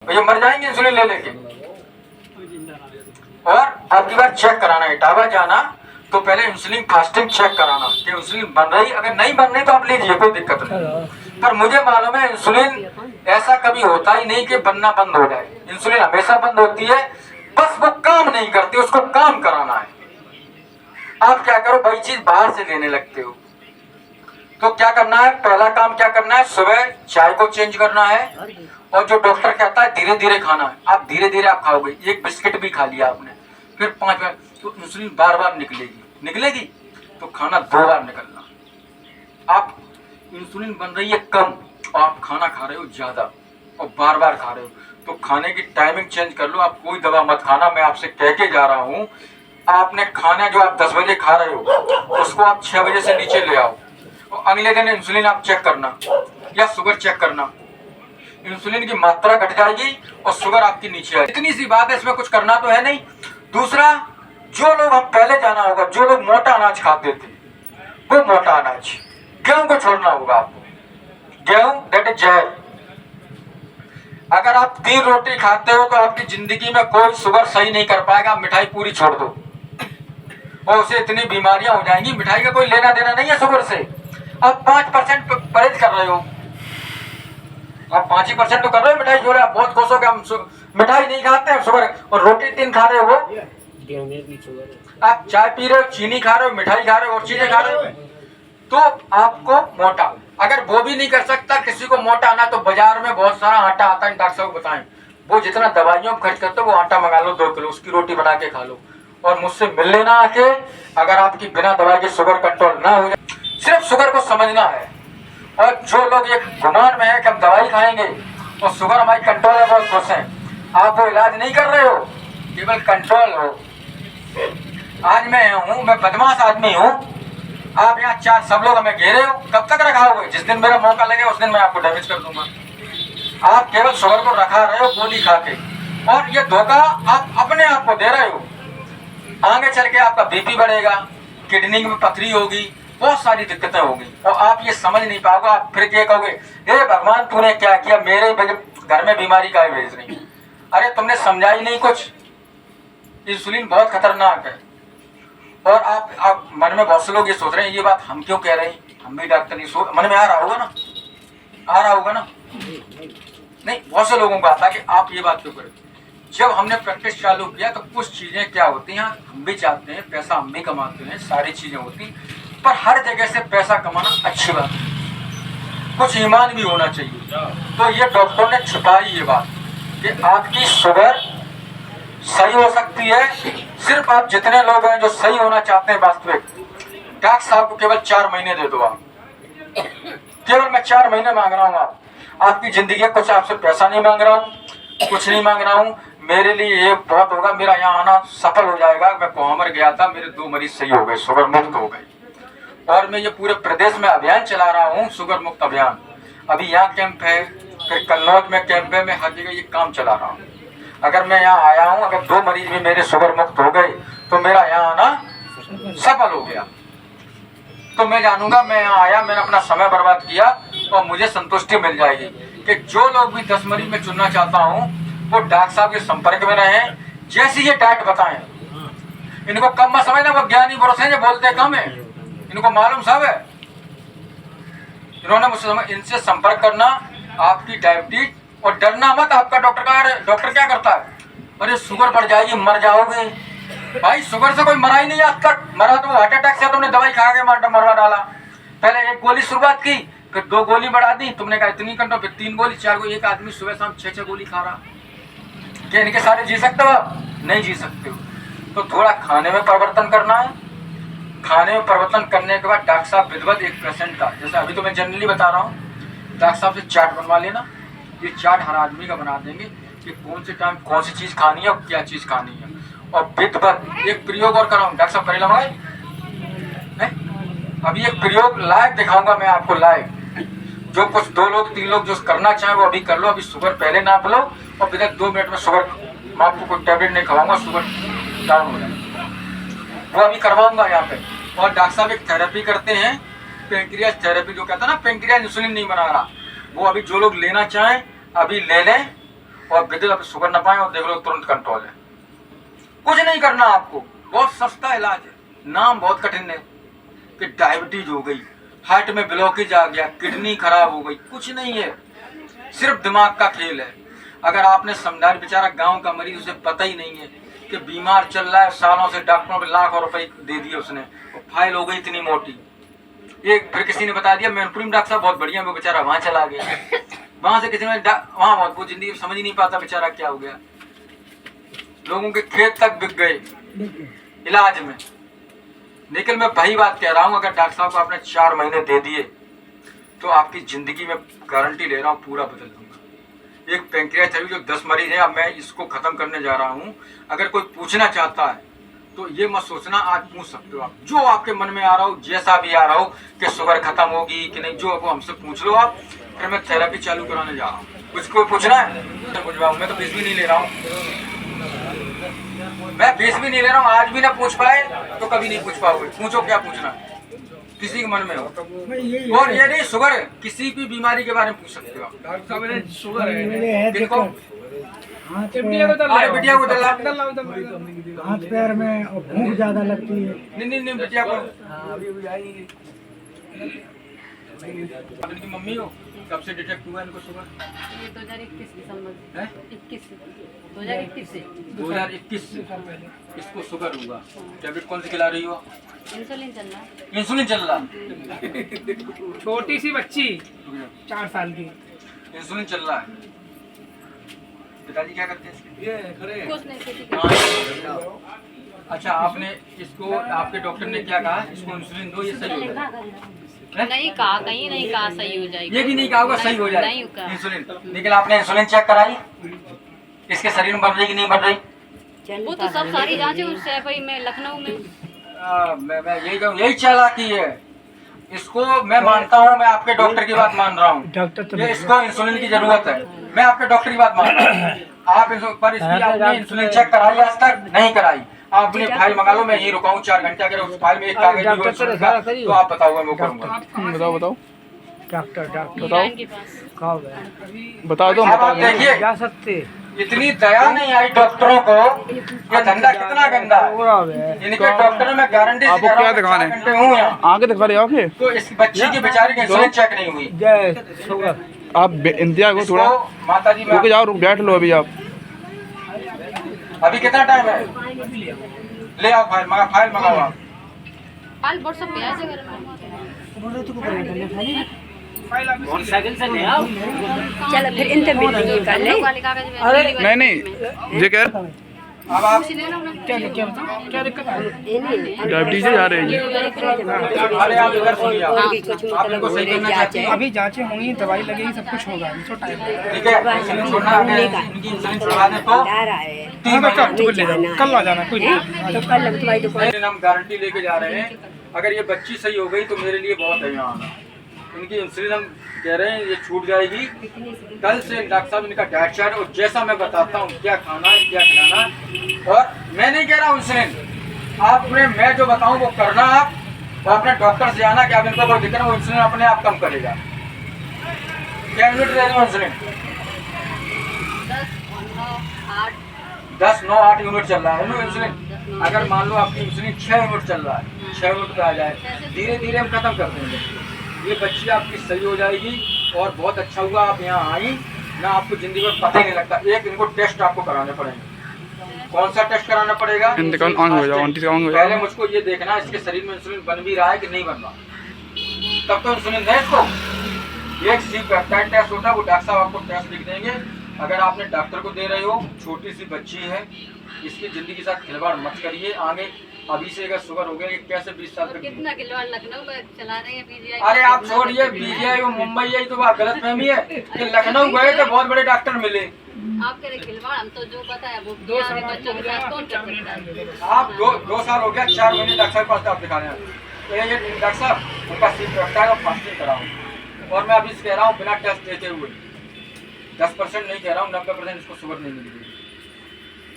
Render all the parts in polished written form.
तो ये मर जाएंगे इंसुलिन ले लेके। और आपकी बार चेक कराना है, इटावा जाना तो पहले इंसुलिन फास्टिंग चेक कराना कि इंसुलिन बन रही, अगर नहीं बन रही तो आप लीजिए, कोई दिक्कत नहीं। पर मुझे मालूम है इंसुलिन ऐसा कभी होता ही नहीं कि बनना बंद हो जाए, इंसुलिन हमेशा बंद होती है, बस वो काम नहीं करती, उसको काम कराना है। आप क्या करो, वही चीज बाहर से लेने लगते हो। तो क्या करना है, पहला काम क्या करना है, सुबह चाय को चेंज करना है, और जो डॉक्टर कहता है धीरे धीरे खाना है, आप धीरे धीरे आप खाओगे। एक बिस्किट भी खा लिया आपने, फिर 5 बार, तो इंसुलिन बार बार निकलेगी तो खाना 2 बार निकलना। आप इंसुलिन बन रही है कम और आप खाना खा रहे हो ज्यादा और बार बार खा रहे हो, तो खाने की टाइमिंग चेंज कर लो। आप कोई दवा मत खाना, मैं आपसे कह के जा रहा हूँ। आपने खाना जो आप 10 बजे खा रहे हो उसको आप 6 बजे से नीचे ले आओ, और अगले दिन इंसुलिन आप चेक करना या शुगर चेक करना, इंसुलिन की मात्रा घट जाएगी और शुगर आपकी नीचे आएगी। इतनी सी बात है, इसमें कुछ करना तो है नहीं। दूसरा, जो लोग, हम पहले जाना होगा, जो लोग मोटा अनाज खाते थे वो मोटा अनाज, गेहूं को छोड़ना होगा आपको। गेहूं दैट इज जहर। अगर आप 3 रोटी खाते हो तो आपकी जिंदगी में कोई शुगर सही नहीं कर पाएगा। मिठाई पूरी छोड़ दो और उसे इतनी बीमारियां हो जाएंगी, मिठाई का कोई लेना देना नहीं है शुगर से। आप 5% परहेज कर रहे हो, आप 5% तो कर रहे हो मिठाई छोड़े, आप बहुत खुश हो कि हम मिठाई नहीं खाते हैं, शुगर, और रोटी 3 खा रहे हो, आप चाय पी रहे हो, चीनी खा रहे हो, मिठाई खा रहे हो और चीजें खा रहे हो, तो आपको मोटा। अगर वो भी नहीं कर सकता किसी को मोटा आना, तो बाजार में बहुत सारा आटा आता है, डॉक्टर साहब बताएं, वो जितना दवाइयों में खर्च करते हो वो आटा मंगा लो 2 किलो, उसकी रोटी बना के खा लो और मुझसे मिल लेना आके। अगर आपकी बिना दवाई के शुगर कंट्रोल ना हो जाए, सिर्फ शुगर को समझना है। और जो लोग ये गुमान में है कि हम दवाई खाएंगे और शुगर हमारी कंट्रोल है, बहुत खुश हैं, आप वो इलाज नहीं कर रहे हो, केवल कंट्रोल हो। आज मैं बदमाश आदमी हूँ, आप यहाँ 4 सब लोग हमें घेरे हो, कब तक रखाओगे? जिस दिन मेरा मौका लगे उस दिन मैं आपको डैमेज कर दूंगा। आप केवल शुगर को रखा रहे हो गोली खा के, और ये धोखा आप अपने आप को दे रहे हो। आगे चल के आपका बीपी बढ़ेगा, किडनी में पथरी होगी, बहुत सारी दिक्कतें होगी, और आप ये समझ नहीं पाओगे। आप फिर क्या कहोगे, हे भगवान तूने क्या किया, मेरे घर में बीमारी का भेज रही। अरे तुमने समझा ही नहीं कुछ। इंसुलिन बहुत खतरनाक है। और आप मन में बहुत से लोग ये सोच रहे हैं, ये बात हम क्यों कह रहे हैं, हम भी डॉक्टर नहीं, मन में आ रहा होगा ना, नहीं, बहुत से लोगों को आता है कि आप ये बात क्यों करें। जब हमने प्रैक्टिस चालू किया तो कुछ चीजें क्या होती हैं, हम भी चाहते हैं, पैसा हम भी कमाते हैं, सारी चीजें होती, पर हर जगह से पैसा कमाना अच्छी बात है, कुछ ईमान भी होना चाहिए। तो ये डॉक्टर ने छुपाई ये बात कि आपकी शुगर सही हो सकती है, सिर्फ आप जितने लोग हैं जो सही होना चाहते हैं वास्तविक, डॉक्टर साहब को केवल 4 महीने दे दो आप, केवल मैं 4 महीने मांग रहा हूँ। आपकी जिंदगी, कुछ आपसे पैसा नहीं मांग रहा हूँ, कुछ नहीं मांग रहा हूँ, मेरे लिए ये बहुत होगा, मेरा यहाँ आना सफल हो जाएगा। मैं कोहमर गया था, मेरे 2 मरीज सही हो गए, शुगर मुक्त हो गए, और मैं ये पूरे प्रदेश में अभियान चला रहा हूँ, शुगर मुक्त अभियान। अभी यहाँ कैंप है, फिर कन्नौज में कैंप है, मैं हर जगह ये काम चला रहा हूँ। अगर मैं यहाँ आया हूँ, अगर 2 मरीज भी मेरे शुगर मुक्त हो गए तो मेरा यहाँ आना सफल हो गया। तो मैं जानूंगा मैं यहाँ आया, मैंने अपना समय बर्बाद किया, और मुझे संतुष्टि मिल जाएगी कि जो लोग भी 10 मरीज में चुनना चाहता हूँ वो डॉक्टर साहब के संपर्क में रहें, जैसी ये डाइट बताएं। इनको कम मत समझना, वो ज्ञानी पुरुष हैं जो बोलते कम है, इनको मालूम सब है। इन्होंने मुझसे, इनसे संपर्क करना, आपकी डायबिटीज, और डरना मत। आपका डॉक्टर क्या करता है, अरे शुगर बढ़ जाएगी, मर जाओगे। भाई शुगर से कोई मरा ही नहीं आज तक, मरा तो हार्ट अटैक से, तुमने दवाई खा के मरवा डाला। पहले 1 गोली शुरुआत की, फिर 2 गोली बढ़ा दी, तुमने कहा इतनी कंट्रोल, फिर 3 गोली, 4 गोली। एक आदमी सुबह शाम 6 गोली खा रहा, क्या इनके सारे जी सकते हो आप? नहीं जी सकते हो। तो थोड़ा खाने में परिवर्तन करना है। खाने में परिवर्तन करने के बाद डॉक्टर साहब विधिवत एक पेशेंट का, जैसे अभी तो मैं जनरली बता रहा हूँ, डॉक्टर साहब से चार्ट बनवा लेना। ये चार्ट हर आदमी का बना देंगे कि कौन से टाइम कौन सी चीज़ खानी है और क्या चीज़ खानी है। और विधिवत एक प्रयोग और कराऊँ, डॉक्टर साहब करेला मंगाए, अभी एक प्रयोग लाइव दिखाऊंगा मैं आपको, लाइव। जो कुछ 2 लोग 3 लोग जो करना चाहें वो अभी कर लो। अभी शुगर पहले नाप लो, और विदिन 2 मिनट में शुगर, मैं आपको कोई टैबलेट नहीं खवाऊंगा, शुगर डाउन हो जाएगा, वो अभी करवाऊंगा यहाँ पे। और डॉक्टर साहब एक थेरेपी करते हैं, पेंक्रियाज थेरेपी, जो कहता है ना पेंक्रियाज इंसुलिन नहीं बना रहा, वो अभी जो लोग लेना चाहें अभी ले लें। और विदित आप शुगर ना पाए और देख लो तुरंत कंट्रोल है। कुछ नहीं करना आपको, बहुत सस्ता इलाज है। नाम बहुत कठिन है कि डायबिटीज हो गई, हार्ट में ब्लॉकेज आ गया, किडनी खराब हो गई, कुछ नहीं है, सिर्फ दिमाग का खेल है। अगर आपने समझा, बेचारा गांव का मरीज, उसे पता ही नहीं है कि बीमार चल रहा है, सालों से डॉक्टरों पे लाखों रुपए दे दिए उसने, फाइल हो गई इतनी मोटी। ये फिर किसी ने बता दिया मैनपुरी में डॉक्टर साहब बहुत बढ़िया, वो बेचारा वहां चला गया, वहां से किसी ने वहां बहुत, वो जिंदगी समझ ही नहीं पाता बेचारा क्या हो गया। लोगों के खेत तक बिक गए इलाज में। लेकिन मैं वही बात कह रहा हूँ, अगर डॉक्टर साहब को आपने 4 महीने दे दिए तो आपकी जिंदगी में गारंटी ले रहा हूँ पूरा बदल दूंगा। एक पैंक्रियास थेरेपी जो 10 मरीज है, अब मैं इसको खत्म करने जा रहा हूँ। अगर कोई पूछना चाहता है तो ये मत सोचना, आज पूछ सकते हो आप, जो आपके मन में आ रहा हो, जैसा भी आ रहा हो कि शुगर खत्म होगी कि नहीं, जो आपको हमसे पूछ लो आप, फिर मैं थेरेपी चालू कराने जा रहा हूँ। कुछ को पूछना है तो पूछवाऊँ, मैं तो फीस भी नहीं ले रहा हूँ, मैं फीस भी नहीं ले रहा हूँ। आज भी ना पूछ पाए तो कभी नहीं पूछ पाओगे, पूछो क्या पूछना किसी के मन में हो। और ये नहीं, शुगर है, किसी भी बीमारी के बारे में पूछ सकते हो आप। डॉक्टर साहब मेरे शुगर है, किनको? बिटिया को दला हाथ पैर में और भूख ज्यादा लगती है। नहीं बिटिया को इनकी मम्मी हो, कब से डिटेक्ट हुआ इनको शुगर? ये 2021 दिसंबर है 2021 से 2021 से इसको शुगर हुआ। टैबलेट कौन सी खिला रही हो? इंसुलिन चल रहा है। इंसुलिन चल रहा। छोटी सी बच्ची 4 साल की, इंसुलिन चल रहा है। पिताजी क्या करते हैं? कुछ नहीं, खेती करते अच्छा, आपने इसको, आपके डॉक्टर ने क्या कहा, इसको इंसुलिन दो, ये सही हो जाएगा? नहीं कहा, कहीं नहीं कहा सही हो जाएगी। ये भी नहीं कहा होगा सही हो जाएगा नहीं कहा। इंसुलिन। लेकिन आपने इंसुलिन चेक कराई, इसके शरीर में बढ़ रही कि नहीं बढ़ रही? वो तो सब सारी जांचें उस सैफई में, लखनऊ में। मैं यही कहूँ, यही चालाकी है। इसको मैं मानता हूँ, मैं आपके डॉक्टर की बात मान रहा हूँ, डॉक्टर तो इसको इंसुलिन की जरूरत है, मैं आपके डॉक्टर की बात मान रहा हूँ। आप पर इसकी आपने इंसुलिन चेक कराई आज तक नहीं कराई? आप अपनी फाइल मंगा लो, मैं यही रुकाऊँ 4 घंटे, अगर उस फाइल में एक कागज भी हो इंसुलिन का, तो आप बताओ, मैं वो करूँगा। बताओ डॉक्टर बताओ के पास कहाँ गए? बता दो। अब आप देखिए, जा सकते इतनी दया नहीं आई डॉक्टरों को, ये धंधा कितना गंदा है। इनके डॉक्टर में गारंटी आपको क्या दिखाना है? हूँ यहाँ, आगे दिखा रहे आगे। तो इस बच्ची की बेचारी की इंसुलिन चेक नहीं हुई। जय शुगर। आप इंतजार करो थोड़ा, इसको माता जी रुक जाओ, बैठ लो अभी आप। अभी कितना टाइम है? ले आओ फाइल मंगाओ आप। फाइल व्हाट्सएप पे आ जाएगा। चलो फिर इंटरव्यू कर ले। नहीं नहीं, ये कह रहे अब आप क्या दिक्कत है? डायबिटीज जा रही है। अरे आप इधर सुनिए, आप इनको सही करना चाहते हैं। अभी जांचें होंगी, दवाई लगेगी, सब कुछ होगा, इसको टाइम लगेगा। ठीक है, इंसुलिन छोड़ना, अगर इनकी इंसुलिन छुड़वा दें तो जा रहा है 3 महीने ले जाओ, कल आ जाना, कोई दिक्कत तो कल तुम्हारी दुकान लेकिन हम गारंटी लेके जा रहे हैं। अगर ये बच्ची सही हो गई तो मेरे लिए बहुत है यहाँ आना। इनकी इंसुलिन हम कह रहे हैं ये छूट जाएगी। कल से डॉक्टर साहब इनका डाइट चार्ट, और जैसा मैं बताता हूँ क्या खाना है क्या खिलाना है। और मैं नहीं कह रहा हूँ इंसुलिन, आपने, मैं जो बताऊँ वो करना आप, और अपने डॉक्टर से आना कि आप इनको कोई दिक्कत है, वो इंसुलिन अपने आप कम करेगा। क्या यूनिट दे रही हूँ इंसुलिन? 10, 9, 8 यूनिट चल रहा है लो इंसुलिन। अगर मान लो आपकी इंसुलिन 6 यूनिट चल रहा है, 6 यूनिट पे आ जाए, धीरे धीरे हम खत्म कर देंगे। ये बच्ची आपकी सही हो जाएगी। और बहुत अच्छा हुआ आप यहाँ आई ना, आपको जिंदगी में पता ही नहीं लगता। एक इनको टेस्ट आपको कराने पड़ेंगे। कौन सा टेस्ट कराना पड़ेगा? पहले मुझको ये देखना इसके शरीर में इंसुलिन बन भी रहा है कि नहीं बन रहा, तब तो इंसुलिन दें इसको। एक सी पेप्टाइड टेस्ट होता है, वो डॉक्टर साहब आपको टेस्ट लिख देंगे। अगर आपने डॉक्टर को दे रहे हो, छोटी सी बच्ची है, इसकी जिंदगी के साथ खिलवाड़ मत करिए। आगे अभी से अगर शुगर हो गया, ये कैसे 20 साल तक? कितना खिलवाड़ लखनऊ में चला रहे हैं पीजीआई। अरे आप छोड़िए पीजीआई और मुंबई, यही तो बात गलत फहमी है कि लखनऊ गए तो बहुत बड़े डॉक्टर मिले। आप कह रहे खिलवाड़, हम तो जो पता है वो किया है, बच्चों के साथ कौन कर सकता है। आप 2 साल हो गया, 4 महीने डॉक्टर साहब के पास आप दिखाने आए। तो ये डॉक्टर साहब उनका सीट रखता है और फास्टिंग कराओ। और मैं अभी कह रहा हूँ बिना टेस्ट देते हुए, 10% नहीं कह रहा हूँ, 90% इसको शुगर नहीं मिलेगी,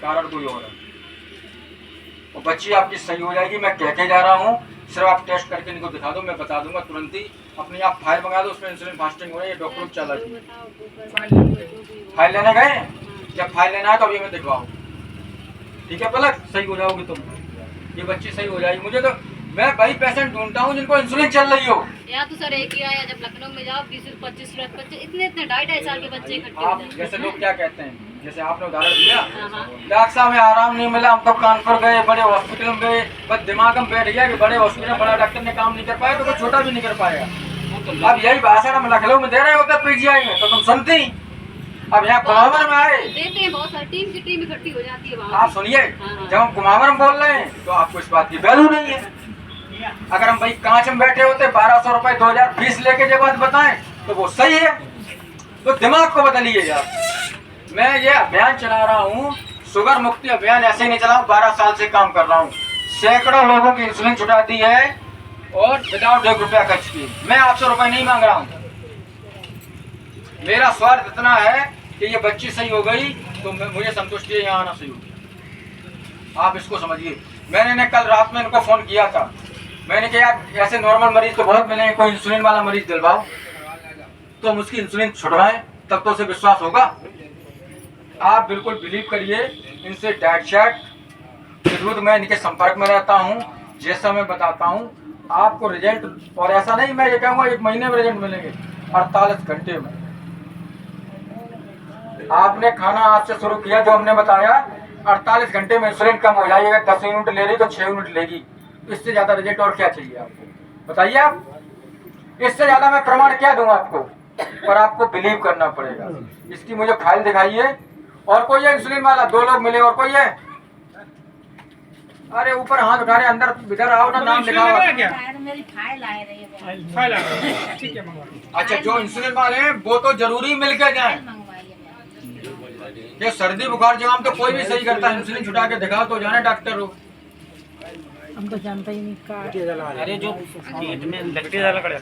कारण कोई और है। और बच्ची आपकी सही हो जाएगी, मैं कह के जा रहा हूँ। सिर्फ आप टेस्ट करके इनको दिखा दो, मैं बता दूंगा तुरंत ही। अपनी आप फाइल मंगा दो, उसमें इंसुलिन फास्टिंग हो रही है, डॉक्टर चला। फाइल लेने गए, जब फाइल लेना है तो अभी हमें दिखवाओ, ठीक है पलक? सही हो जाओगी तुम, ये बच्ची सही हो जाएगी। मुझे तो, मैं वही पेशेंट ढूंढता हूँ जिनको इंसुलिन चल रही हो। यहाँ तो सर एक ही आया, जब लखनऊ में जाओ 20-25 बच्चे, इतने 2.5 साल के बच्चे इकट्ठे हो आप जाते जैसे लोग क्या कहते हैं, जैसे आपने उदाहरण दिया, हाँ, हाँ। डॉक्टर साहब में आराम नहीं मिला, हम तो कानपुर गए, बड़े हॉस्पिटल में गए, बस दिमाग में बैठ गया कि बड़े हॉस्पिटल में बड़ा डॉक्टर ने काम नहीं कर पाया तो कोई छोटा भी नहीं कर पाएगा। अब यही भाषण हम लखनऊ में दे रहे होते पीजीआई में तो तुम सुनती। अब यहाँ कुमावर में आए, देते हैं बहुत सारी, टीम की टीम इकट्ठी हो जाती है वहाँ। आप सुनिए, हाँ। जब हम कुमावर में बोल रहे हैं तो आपको इस बात की वैल्यू नहीं है। अगर हम भाई कांच में बैठे होते 1200 रुपए 2020 लेके जो बात बताएं तो वो सही है। तो दिमाग को बदलिए यार। मैं ये अभियान चला रहा हूँ, शुगर मुक्ति अभियान ऐसे नहीं चला हूँ, 12 साल से काम कर रहा हूँ। सैकड़ों लोगों की इंसुलिन छुटा दी है और विदाउट 1 रुपया खर्च किए। मैं आपसे रुपए नहीं मांग रहा हूँ। मेरा स्वार्थ इतना है कि ये बच्ची सही हो गई तो मुझे संतुष्टि है, यहाँ आना सही हो गया। आप इसको समझिए। मैंने कल रात में इनको फोन किया था, मैंने कहा यार ऐसे नॉर्मल मरीज तो बहुत मिले, कोई इंसुलिन वाला मरीज दिलवाओ तो हम उसकी इंसुलिन छुड़वाएं, तब तो उसे विश्वास होगा। आप बिल्कुल बिलीव करिए, इनसे डाइट चार्ट के दूध मैं इनके संपर्क में रहता हूँ, जैसा मैं बताता हूँ आपको रिजल्ट। और ऐसा नहीं मैं ये कहूँगा 1 महीने में रिजल्ट मिलेंगे, 48 घंटे में। आपने खाना आज से शुरू किया जो हमने बताया, 48 घंटे में इंसुलिन कम हो जाएगी। अगर 10 यूनिट ले रही तो 6 यूनिट लेगी। इससे ज्यादा रिजल्ट और क्या चाहिए आपको, बताइए आप? इससे ज्यादा मैं प्रमाण क्या दूंगा आपको? पर आपको बिलीव करना पड़ेगा। इसकी मुझे फाइल दिखाइए। और कोई है इंसुलिन वाला? 2 लोग मिले, और कोई है? अरे ऊपर हाथ उठा रहे, अंदर इधर आओ ना, नाम लिखाओ। मेरी फाइल आ रही है। ठीक है मंगवा। अच्छा, जो इंसुलिन वाले हैं वो तो जरूरी मिल के जाए। ये सर्दी बुखार जुकाम तो कोई भी सही करता है, इंसुलिन छुटा के दिखाओ तो जाने डॉक्टर हो। हम तो जानते ही नहीं का। अरे जो पेट में लकड़ी डाला कर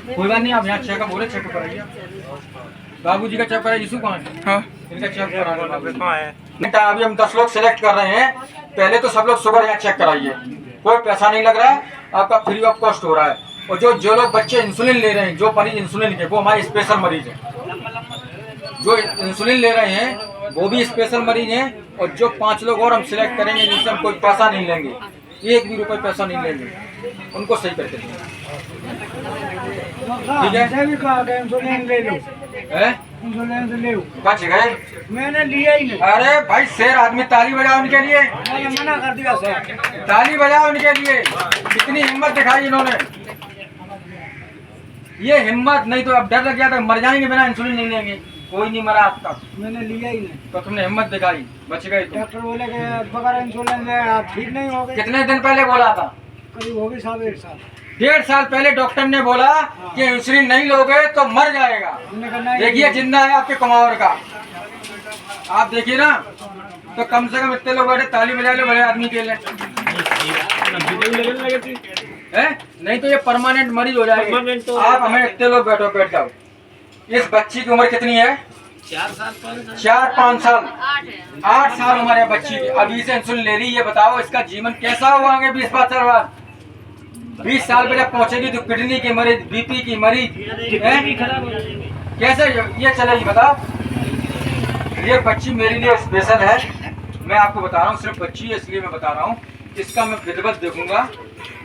कोई बात नहीं, आप यहाँ चेकअप बोले, चेकअप कराइए। बाबूजी का चेक कराइए। यीशु कहाँ है? हाँ इनका चेक कराना। कहाँ है? अभी हम 10 लोग सिलेक्ट कर रहे हैं। पहले तो सब लोग शुगर यहाँ चेक कराइए, कोई पैसा नहीं लग रहा है, आपका फ्री ऑफ कॉस्ट हो रहा है। और जो लोग बच्चे इंसुलिन ले रहे हैं, जो मरीज इंसुलिन के, वो हमारे स्पेशल मरीज हैं। जो इंसुलिन ले रहे हैं वो भी स्पेशल मरीज हैं। और जो 5 लोग और हम सिलेक्ट करेंगे जिनसे हम कोई पैसा नहीं लेंगे, 1 भी रुपये पैसा नहीं लेंगे, उनको सही करके देंगे। ठीक है, भी कहा कि इंसुलिन ले लो, हैं? इंसुलिन से ले लो। बच गए। मैंने लिया ही नहीं। अरे भाई शेर आदमी, ताली बजाओ उनके लिए, मैंने मना कर दिया सर। ताली बजाओ उनके लिए। कितनी हिम्मत दिखाई इन्होंने। ये हिम्मत, नहीं तो अब डर लग गया था मर जाएंगे बिना इंसुलिन नहीं लेंगे। कोई नहीं मरा आज तक। मैंने लिया ही नहीं। तो तुमने हिम्मत दिखाई, बच गए तुम। डॉक्टर बोले कि बगैर इंसुलिन ले आप ठीक नहीं हो गए। कितने दिन पहले बोला था? करीब हो गई 1.5 साल। 1.5 साल पहले डॉक्टर ने बोला कि इंसुलिन नहीं लोगे तो मर जाएगा। हमने कहा नहीं। देखिए जिंदा है आपके कुमावर का, आप देखिए ना। तो कम से कम इतने लोग बैठे, ताली बजा लो बड़े आदमी के लिए। नहीं तो ये परमानेंट मरीज हो जाएंगे। आप हमें इतने लोग बैठो, बैठ जाओ। इस बच्ची की उम्र कितनी है? 4-5 साल। 8 साल उम्र है बच्ची की, अभी से इंसुलिन ले रही है। बताओ इसका जीवन कैसा होगा आगे 20-22 साल बाद? 20 साल पे जब पहुंचेगी तो किडनी की मरीज, बीपी की मरीज, कैसे ये चलेगी बताओ? ये बच्ची मेरे लिए स्पेशल है। मैं आपको बता रहा हूँ, सिर्फ बच्ची है इसलिए मैं बता रहा हूँ। इसका मैं विधिवत देखूंगा,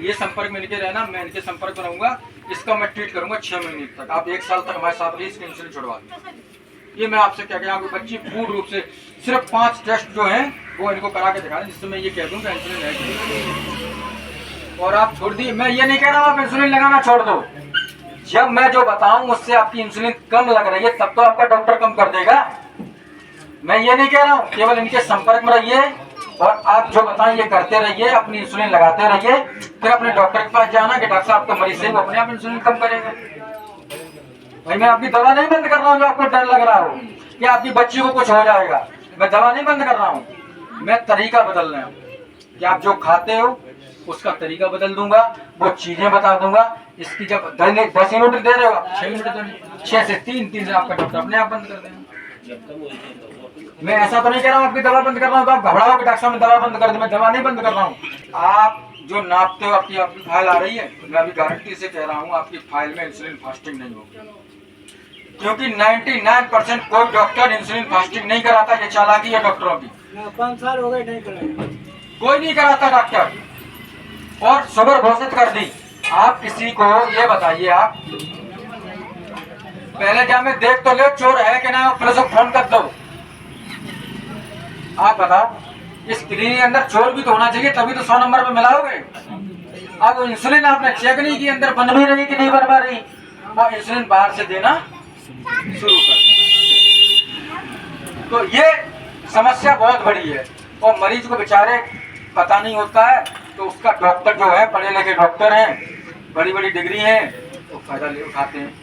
ये संपर्क में इनके रहना, मैं इनके संपर्क में रहूंगा। इसका मैं ट्रीट करूंगा 6 महीने तक। आप 1 साल तक हमारे साथ रहिए, इसकी इंसुलिन छुड़वा दें। ये मैं आपसे क्या कहूँ, आपकी बच्ची पूर्ण रूप से सिर्फ 5 टेस्ट जो हैं वो इनको करा के दिखा दें, जिससे मैं ये कह दूँ कि इंसुलिन है। और आप छोड़ दी, मैं ये नहीं कह रहा हूँ आप इंसुलिन लगाना छोड़ दो। जब मैं जो बताऊँ उससे आपकी इंसुलिन कम लग रही है तब तो आपका डॉक्टर कम कर देगा। मैं ये नहीं कह रहा हूँ, केवल इनके संपर्क में रहिए और आप जो बताएं ये करते रहिए, अपनी इंसुलिन लगाते रहिए। फिर अपने डॉक्टर के पास जाना कि डॉक्टर साहब तो मरीज से वो अपने आप इंसुलिन कम करेगा। भाई मैं आपकी दवा नहीं बंद कर रहा हूँ जो आपको डर लग रहा हो कि आपकी बच्ची को कुछ हो जाएगा। मैं दवा नहीं बंद कर रहा हूँ, मैं तरीका बदल रहा हूँ कि आप जो खाते हो उसका तरीका बदल दूंगा, वो चीजें बता दूंगा। इसकी जब 10 यूनिट दे रहे हो, 6 यूनिट दे, 6 से 3 से आपका डॉक्टर अपने आप बंद कर देगा। मैं ऐसा तो नहीं कह रहा हूँ आपकी दवा बंद कर रहा हूँ तो आप घबराओ कि डॉक्टर साहब ने दवा बंद कर दी। मैं दवा नहीं बंद कर रहा हूँ। आप जो नापते हो आपकी फाइल आ रही है, मैं अभी गारंटी से कह रहा हूँ आपकी फाइल में इंसुलिन फास्टिंग नहीं होगी, क्योंकि 99% कोई डॉक्टर इंसुलिन फास्टिंग नहीं कराता। ये चालाकी है डॉक्टरों की। 5 साल हो गए नहीं कराया, कोई नहीं कराता डॉक्टर, और शुगर घोषित कर दी। आप किसी को ये बताइए, आप पहले क्या में देख तो ले चोर है कि ना, पुलिस को फोन कर दो। आप बताओ, इस क्लिनिक के अंदर चोर भी तो होना चाहिए, तभी तो 100 नंबर पे मिलाओगे। अब इंसुलिन आपने चेक नहीं की अंदर बन भी रही कि नहीं बन पा रही, और इंसुलिन बाहर से देना शुरू कर। तो ये समस्या बहुत बड़ी है, और मरीज को बेचारे पता नहीं होता है, तो उसका डॉक्टर जो है, पढ़े लिखे डॉक्टर हैं, बड़ी बड़ी डिग्री है, तो फायदा ले उठाते हैं।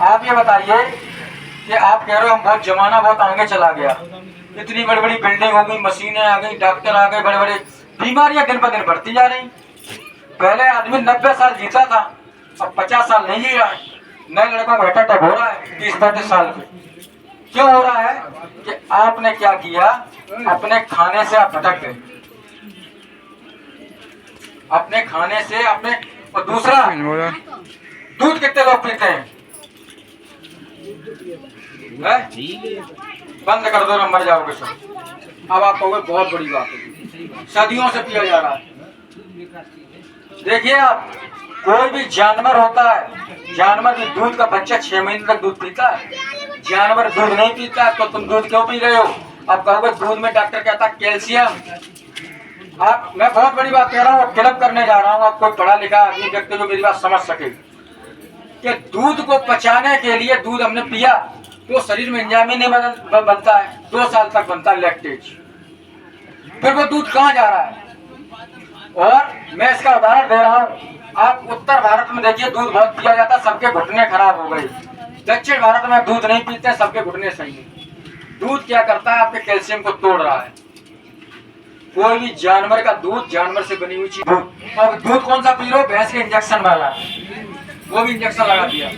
आप ये बताइए कि आप कह रहे हो हम बहुत जमाना बहुत आगे चला गया, इतनी बड़ी बड़ी बिल्डिंग हो गई, मशीनें आ गई, डॉक्टर आ गए, बड़े बड़े, बीमारियां दिन ब दिन बढ़ती जा रही। पहले आदमी 90 साल जीता था, अब 50 साल नहीं जी रहा है। नए लड़कों को हार्ट अटैक हो रहा है 30-35 साल पे। क्यों हो रहा है? कि आपने क्या किया, अपने खाने से आप भटक गए, अपने खाने से अपने। और दूसरा, दूध कितने लोग पीते हैं? बंद कर दो ना, मर जाओगे सब। अब आप कहोगे बहुत बड़ी बात है, सदियों से पिया जा रहा है। देखिए आप, कोई भी जानवर होता है, जानवर भी दूध का बच्चा 6 महीने तक दूध पीता है, जानवर दूध नहीं पीता है, तो तुम दूध क्यों पी रहे हो? आप कहोगे दूध में डॉक्टर कहता है कैल्शियम। आप, मैं बहुत बड़ी बात कह रहा हूँ, क्लब करने जा रहा हूँ। आप कोई पढ़ा लिखा आदमी व्यक्ति जो मेरी बात समझ सके कि दूध को पचाने के लिए दूध हमने पिया तो शरीर में एंजाइम ही नहीं बनता है, 2 साल तक बनता है लैक्टेज, फिर वो दूध कहाँ जा रहा है? और मैं इसका उदाहरण दे रहा हूँ, आप उत्तर भारत में देखिए दूध बहुत पिया जाता है, सबके घुटने खराब हो गए। दक्षिण भारत में दूध नहीं पीते, सबके घुटने सही है। दूध क्या करता है? आपके कैल्शियम को तोड़ रहा है। कोई भी जानवर का दूध, जानवर से बनी हुई चीज, और दूध कौन सा पी रहे हो? भैंस के इंजेक्शन वाला, वो भी इंजेक्शन लगा दिया।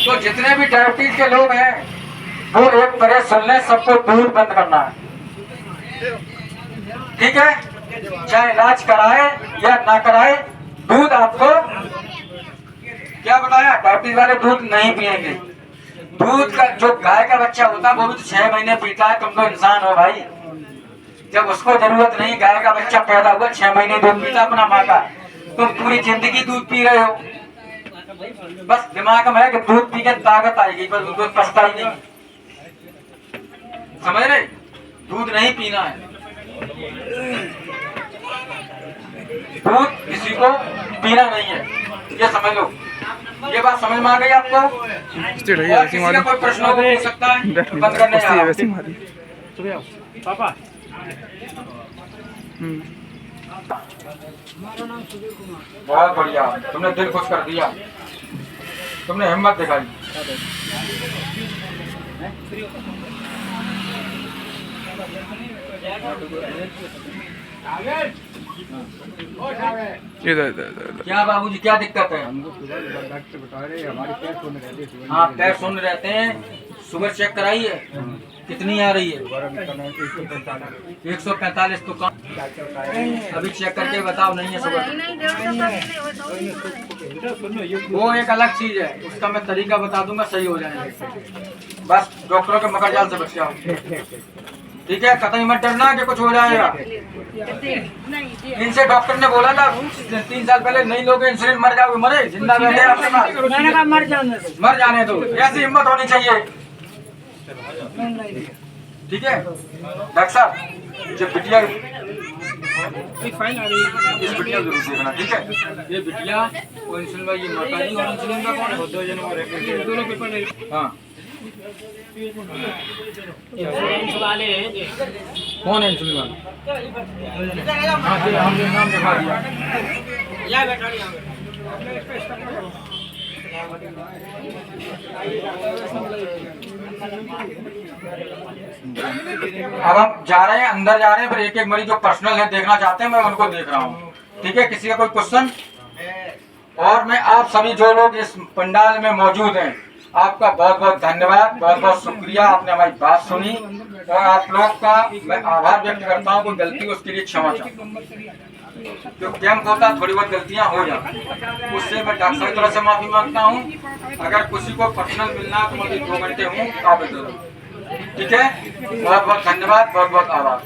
तो जितने भी डायबिटीज के लोग हैं, वो एक तरह सुन लें, सबको दूध बंद करना है, ठीक है? चाहे इलाज कराए या ना कराए, दूध आपको क्या बताया, डायबिटीज वाले दूध नहीं पिएंगे। दूध का जो गाय का बच्चा होता है वो भी तो 6 महीने पीता है। तुम तो इंसान हो भाई, जब उसको जरूरत नहीं, गाय का बच्चा पैदा हुआ 6 महीने दूध पीता अपना माँ का, तुम पूरी जिंदगी दूध पी रहे हो। बस दिमाग में है कि दूध पी के ताकत आएगी, पर दूध पचता ही नहीं, समझ रहे? दूध नहीं पीना है, दूध किसी को पीना नहीं है, ये समझ लो। ये बात समझ में आ गई आपको? और किसी का कोई प्रश्न हो पूछ सकता है? बंद करने जा रहा हूं। पापा बहुत बढ़िया, तुमने दिल खुश कर दिया, तुमने हिम्मत दिखाई। क्या बाबूजी, क्या दिक्कत है? डॉक्टर बता रहे हैं हमारे पैर सुन रहते हैं। हाँ, पैर सुन रहते हैं। शुगर चेक कराई है? कितनी आ रही है? 145। तो कम, अभी चेक करके बताओ। नहीं है शुगर, वो एक अलग चीज है, उसका मैं तरीका बता दूंगा, सही हो जाएंगे। बस डॉक्टरों के मकर जाल से बच जाओ, ठीक है? कतई मत डरना कि कुछ हो जाएगा। इनसे डॉक्टर ने बोला था 3 साल पहले, नहीं लोगे इंसुलिन मर जाओगे। मरे, जिंदा बैठे आपके पास, मैंने कहा मर जाने दो, ऐसी हिम्मत होनी चाहिए, ठीक है? डॉक्टर साहब, जब बिटिया, इस बिटिया जरूर देखना, ठीक है? ये बिटिया और इंसुलिन का, ये माता जी और इंसुलिन का कौन है? 2 जनों दोनों पेपर। हाँ, वाले कौन है इंसुलिन वाला? हाँ, हमने नाम लिखा दिया। अब हम जा रहे हैं, अंदर जा रहे हैं, फिर एक एक मरीज जो पर्सनल है देखना चाहते हैं, मैं उनको देख रहा हूँ, ठीक है? किसी का कोई क्वेश्चन? और मैं आप सभी जो लोग इस पंडाल में मौजूद हैं, आपका बहुत बहुत धन्यवाद, बहुत बहुत शुक्रिया, आपने हमारी बात सुनी, और आप लोग का मैं आभार व्यक्त करता हूँ। कोई गलती हो उसके लिए क्षमा चाहता हूँ। जो कैंप होता है थोड़ी बहुत गलतियां हो जाती, उससे मैं डॉक्टर साहब की तरफ से माफी मांगता हूँ। अगर किसी को पर्सनल मिलना है तो मैं 2 घंटे हूँ काबिल। ठीक है, बहुत बहुत धन्यवाद, बहुत बहुत आभार।